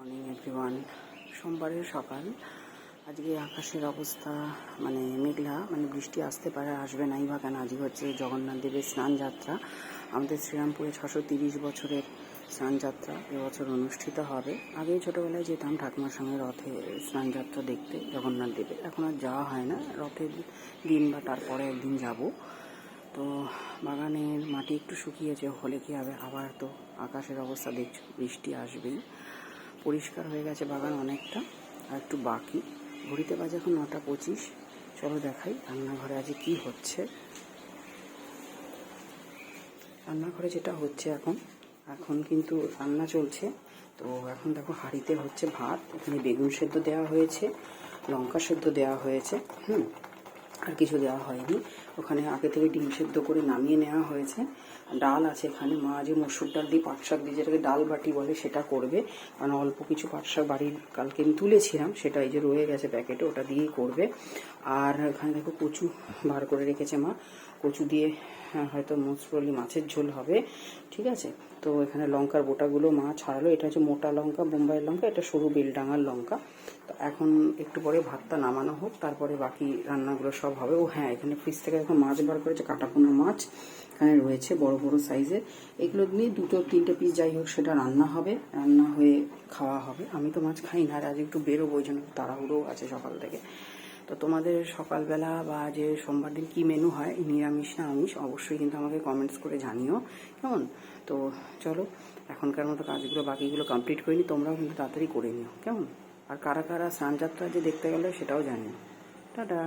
Morning everyone. সোমবারের সকাল। আজকে আকাশের অবস্থা মেঘলা, বৃষ্টি আসতে পারে, আসবে নাই বা কেন। আজকে হচ্ছে জগন্নাথ দেবের স্নান যাত্রা। আমাদের শ্রীরামপুরে 630 বছরের স্নান যাত্রা এবছর অনুষ্ঠিত হবে। আগেই ছোটোবেলায় যেতাম ঠাকুমার সঙ্গে রথে স্নান যাত্রা দেখতে জগন্নাথ দেবের। এখন আর যাওয়া হয় না, রথের দিন বা তারপরে একদিন যাব। তো বাগানের মাটি একটু শুকিয়েছে, হলে কি হবে, আবার তো আকাশের অবস্থা দেখছো, বৃষ্টি আসবেই। পরিষ্কার হয়ে গেছে বাগান অনেকটা, আর একটু বাকি। ঘড়িতে বাজে এখন 9:25। চলো দেখাই রান্নাঘরে আজ কি হচ্ছে। রান্নাঘরে যেটা হচ্ছে এখন কিন্তু রান্না চলছে। তো এখন দেখো হাঁড়িতে হচ্ছে ভাত, এখানে বেগুন সেদ্ধ দেওয়া হয়েছে, লঙ্কা সেদ্ধ দেওয়া হয়েছে, আর কিছু দেওয়া হয়নি। ওখানে আগে থেকে ডিম সেদ্ধ করে নামিয়ে নেওয়া হয়েছে। ডাল আছে এখানে, মা যে মসুর ডাল দিয়ে পাট শাক দিয়ে যেটাকে ডাল বাটি বলে সেটা করবে। কারণ অল্প কিছু পাট শাক বাড়ির কালকে আমি তুলেছিলাম, সেটা এই যে রয়ে গেছে প্যাকেটে, ওটা দিয়েই করবে। আর এখানে দেখো কচু বার করে রেখেছে মা, কচু দিয়ে হয়তো মোস্ট প্রবলি মাছের ঝোল হবে। ঠিক আছে, তো এখানে লঙ্কার বোটাগুলো মা ছাড়ালো। এটা হচ্ছে মোটা লঙ্কা, বোম্বাইয়ের লঙ্কা, এটা সরু বেলডাঙার লঙ্কা। তো এখন একটু পরে ভাতটা নামানো হোক, তারপরে বাকি রান্নাগুলো সব হবে। ও হ্যাঁ, এখানে ফ্রিজ থেকে এখন মাছ বার করেছে, কাটাপোনা মাছ এখানে রয়েছে বড় বড় সাইজের। এগুলো নিয়ে 2-3টে পিস যাই হোক সেটা রান্না হবে, রান্না হয়ে খাওয়া হবে। আমি তো মাছ খাই না, আর আজ একটু বেরোবো, ওই জন্য তাড়াহুড়ো আছে সকাল থেকে। তো তোমাদের সকালবেলা বা যে সোমবার দিন কী মেনু হয়, নিরামিষ না আমিষ, অবশ্যই কিন্তু আমাকে কমেন্টস করে জানিও, কেমন? তো চলো এখনকার মতো কাজগুলো বাকিগুলো কমপ্লিট করে নিই, তোমরাও কিন্তু তাড়াতাড়ি করে নিও, কেমন? আর কারা কারা স্নানযাত্রা যে দেখতে গেলে সেটাও জানিও। টাটা।